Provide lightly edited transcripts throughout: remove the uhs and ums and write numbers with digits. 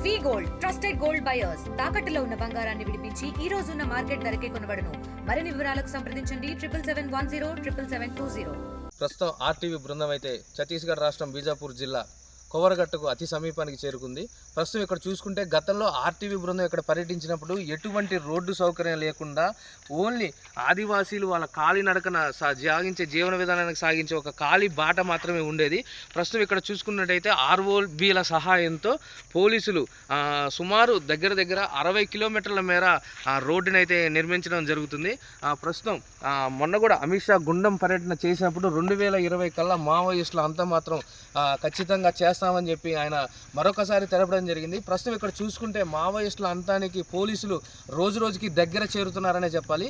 వి gold trusted gold buyers తాకట్టులో ఉన్న బంగారాన్ని విడిపించి ఈ రోజు ఉన్న మార్కెట్ ధరకే కొనబడును. మరిన్ని వివరాలకు సంప్రదించండి 7771077720. ప్రస్తుతం ఆర్టీవీ బృందం అయితే ఛత్తీస్గఢ్ రాష్ట్రం బీజాపూర్ జిల్లా కొవరగట్టుకు అతి సమీపానికి చేరుకుంది. ప్రస్తుతం ఇక్కడ చూసుకుంటే గతంలో ఆర్టీవీ బృందం ఇక్కడ పర్యటించినప్పుడు ఎటువంటి రోడ్డు సౌకర్యం లేకుండా ఓన్లీ ఆదివాసీలు వాళ్ళ కాలినడకన సాగించే జీవన విధానానికి సాగించే ఒక ఖాళీ బాట మాత్రమే ఉండేది. ప్రస్తుతం ఇక్కడ చూసుకున్నట్టయితే ఆర్ఓబీల సహాయంతో పోలీసులు సుమారు దగ్గర 60 కిలోమీటర్ల మేర ఆ రోడ్డుని అయితే నిర్మించడం జరుగుతుంది. ప్రస్తుతం మొన్న కూడా అమిత్ షా గుండం పర్యటన చేసినప్పుడు 2020 కల్లా మావోయిస్టులు అంతా మాత్రం ఖచ్చితంగా చేస్తామని చెప్పి ఆయన మరొకసారి తెలపడం జరిగింది. ప్రస్తుతం ఇక్కడ చూసుకుంటే మావోయిస్టుల అంతానికి పోలీసులు రోజుకి దగ్గర చేరుతున్నారనే చెప్పాలి.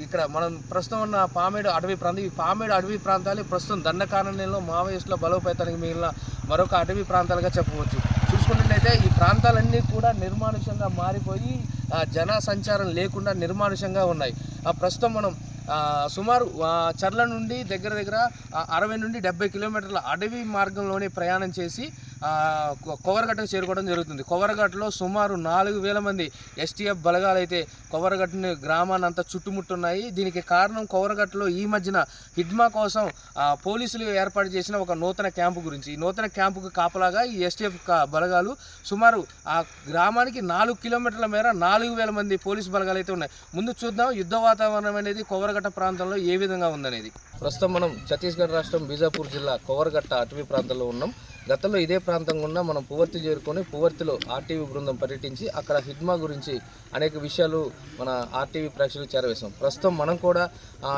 ఇక్కడ మనం ప్రస్తుతం ఉన్న పామేడు అటవీ ప్రాంతం, ఈ పామేడు అటవీ ప్రాంతాలు ప్రస్తుతం దండకారణ్యంలో మావోయిస్టుల బలోపేతానికి మిగిలిన మరొక అటవీ ప్రాంతాలుగా చెప్పవచ్చు. చూసుకున్నట్లయితే ఈ ప్రాంతాలన్నీ కూడా నిర్మానుష్యంగా మారిపోయి జన సంచారం లేకుండా నిర్మానుష్యంగా ఉన్నాయి. ప్రస్తుతం మనం సుమారు చర్ల నుండి దగ్గర 60 నుండి 70 కిలోమీటర్ల అడవి మార్గంలోనే ప్రయాణం చేసి కొవరగట్టుకు చేరుకోవడం జరుగుతుంది. కొవరగట్టులో సుమారు 4000 మంది ఎస్టీఎఫ్ బలగాలు అయితే కొవరగట్టుని గ్రామాన్ని అంతా చుట్టుముట్టున్నాయి. దీనికి కారణం కొవరగట్టులో ఈ మధ్యన హిడ్మా కోసం పోలీసులు ఏర్పాటు చేసిన ఒక నూతన క్యాంపు గురించి. ఈ నూతన క్యాంపుకు కాపలాగా ఈ ఎస్టీఎఫ్ బలగాలు సుమారు ఆ గ్రామానికి 4 కిలోమీటర్ల మేర 4000 మంది పోలీసు బలగాలు అయితే ఉన్నాయి. ముందు చూద్దాం యుద్ధ వాతావరణం అనేది కొవరగట్ట ప్రాంతంలో ఏ విధంగా ఉందనేది. ప్రస్తుతం మనం ఛత్తీస్గఢ్ రాష్ట్రం బీజాపూర్ జిల్లా కొవరగట్ట అటవీ ప్రాంతంలో ఉన్నాం. గతంలో ఇదే ప్రాంతం గుండా మనం పువర్తి చేరుకొని పువర్తిలో ఆర్టీవీ బృందం పర్యటించి అక్కడ హిడ్మా గురించి అనేక విషయాలు మన ఆర్టీవీ ప్రేక్షకులకు చేరవేశాం. ప్రస్తుతం మనం కూడా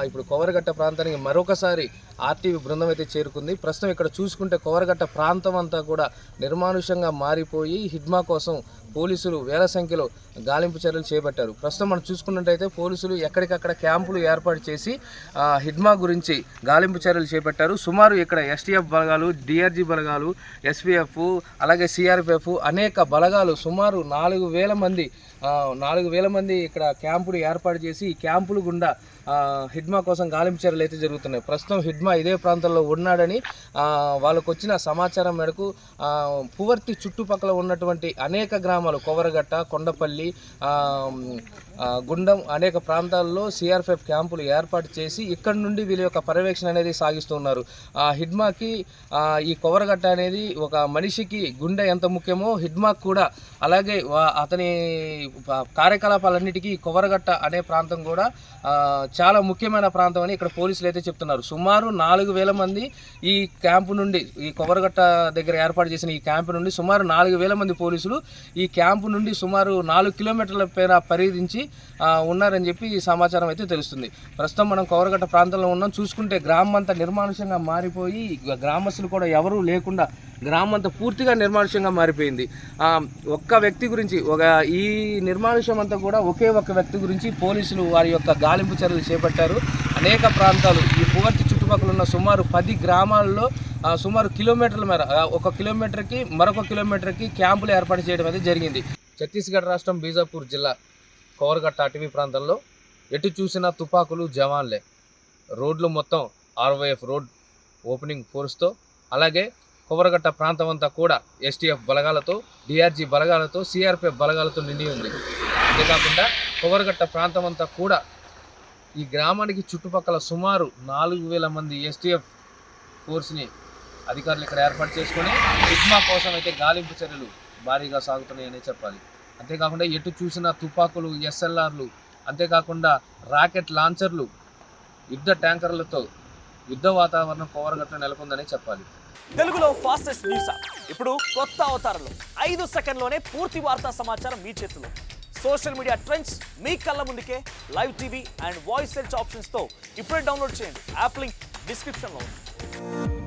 ఇప్పుడు కొవరగట్ట ప్రాంతానికి మరొకసారి ఆర్టీవీ బృందం అయితే చేరుకుంది. ప్రస్తుతం ఇక్కడ చూసుకుంటే కొవరగట్ట ప్రాంతం అంతా కూడా నిర్మానుష్యంగా మారిపోయి హిడ్మా కోసం పోలీసులు వేల సంఖ్యలో గాలింపు చర్యలు చేపట్టారు. ప్రస్తుతం మనం చూసుకున్నట్టయితే పోలీసులు ఎక్కడికక్కడ క్యాంపులు ఏర్పాటు చేసి హిడ్మా గురించి గాలింపు చర్యలు చేపట్టారు. సుమారు ఇక్కడ ఎస్టీఎఫ్ బలగాలు, డిఆర్జీ బలగాలు, ఎస్పీఎఫ్, అలాగే సిఆర్పిఎఫ్ అనేక బలగాలు సుమారు 4000 మంది ఇక్కడ క్యాంపులు ఏర్పాటు చేసి ఈ క్యాంపులు గుండా హిడ్మా కోసం గాలింపు చర్యలు అయితే జరుగుతున్నాయి. ప్రస్తుతం హిడ్మా ఇదే ప్రాంతంలో ఉన్నాడని వాళ్ళకు వచ్చిన సమాచారం మేరకు పువర్తి చుట్టుపక్కల ఉన్నటువంటి అనేక గ్రామాలు కొవరగట్ట, కొండపల్లి, గుండం అనేక ప్రాంతాల్లో సిఆర్పిఎఫ్ క్యాంపులు ఏర్పాటు చేసి ఇక్కడి నుండి వీళ్ళ యొక్క పర్యవేక్షణ అనేది సాగిస్తున్నారు. హిడ్మాకి ఈ కొవరగట్ట అనేది ఒక మనిషికి గుండె ఎంత ముఖ్యమో హిడ్మాకి కూడా అలాగే అతని కార్యకలాపాలన్నిటికీ కొవరగట్ట అనే ప్రాంతం కూడా చాలా ముఖ్యమైన ప్రాంతం అని ఇక్కడ పోలీసులు అయితే చెప్తున్నారు. సుమారు 4000 మంది ఈ క్యాంపు నుండి, ఈ కొవరగట్ట దగ్గర ఏర్పాటు చేసిన ఈ క్యాంపు నుండి సుమారు 4000 మంది పోలీసులు ఈ క్యాంపు నుండి సుమారు 4 కిలోమీటర్ల పేర పరిధించి ఉన్నారని చెప్పి ఈ సమాచారం అయితే తెలుస్తుంది. ప్రస్తుతం మనం కొవరగట్ట ప్రాంతంలో ఉన్నాం. చూసుకుంటే గ్రామం అంతా నిర్మానుష్యంగా మారిపోయి గ్రామస్తులు కూడా ఎవరూ లేకుండా గ్రామం అంతా పూర్తిగా నిర్మానుష్యంగా మారిపోయింది. ఒక్క వ్యక్తి గురించి ఈ నిర్మానుష్యం అంతా కూడా ఒకే ఒక్క వ్యక్తి గురించి పోలీసులు వారి యొక్క గాలింపు చర్యలు చేపట్టారు. అనేక ప్రాంతాలు ఈ పువర్తి చుట్టుపక్కల ఉన్న సుమారు 10 గ్రామాల్లో సుమారు కిలోమీటర్ల మేర ఒక కిలోమీటర్కి మరొక కిలోమీటర్కి క్యాంపులు ఏర్పాటు చేయడం అనేది జరిగింది. ఛత్తీస్గఢ్ రాష్ట్రం బీజాపూర్ జిల్లా కొవరగట్ట అటవీ ప్రాంతంలో ఎటు చూసినా తుపాకులు, జవాన్లే. రోడ్లు మొత్తం ఆర్ఓఎఫ్ రోడ్ ఓపెనింగ్ ఫోర్స్తో, అలాగే కొవరగట్ట ప్రాంతం అంతా కూడా ఎస్టీఎఫ్ బలగాలతో, డిఆర్జీ బలగాలతో, సిఆర్పిఎఫ్ బలగాలతో నిండి ఉంది. అంతేకాకుండా కొవరగట్ట ప్రాంతం అంతా కూడా ఈ గ్రామానికి చుట్టుపక్కల సుమారు 4000 మంది ఎస్టీఎఫ్ ఫోర్స్ని అధికారులు ఇక్కడ ఏర్పాటు చేసుకొని హిడ్మా కోసం అయితే గాలింపు చర్యలు భారీగా సాగుతున్నాయని చెప్పాలి. అంతేకాకుండా ఎటు చూసినా తుపాకులు, ఎస్ఎల్ఆర్లు, అంతేకాకుండా రాకెట్ లాంచర్లు, యుద్ధ ట్యాంకర్లతో యుద్ధ వాతావరణం కొవరగట్ట నెలకొందని చెప్పాలి. తెలుగులో ఫాస్టెస్ట్ న్యూస్ ఇప్పుడు కొత్త అవతారంలో 5 సెకండ్లోనే పూర్తి వార్తా సమాచారం మీ చేతిలో. సోషల్ మీడియా ట్రెండ్స్ మీ కళ్ళ ముందుకే live TV and voice search ఆప్షన్స్తో ఇప్పుడే డౌన్లోడ్ చేయండి. యాప్ లింక్ డిస్క్రిప్షన్లో ఉంది.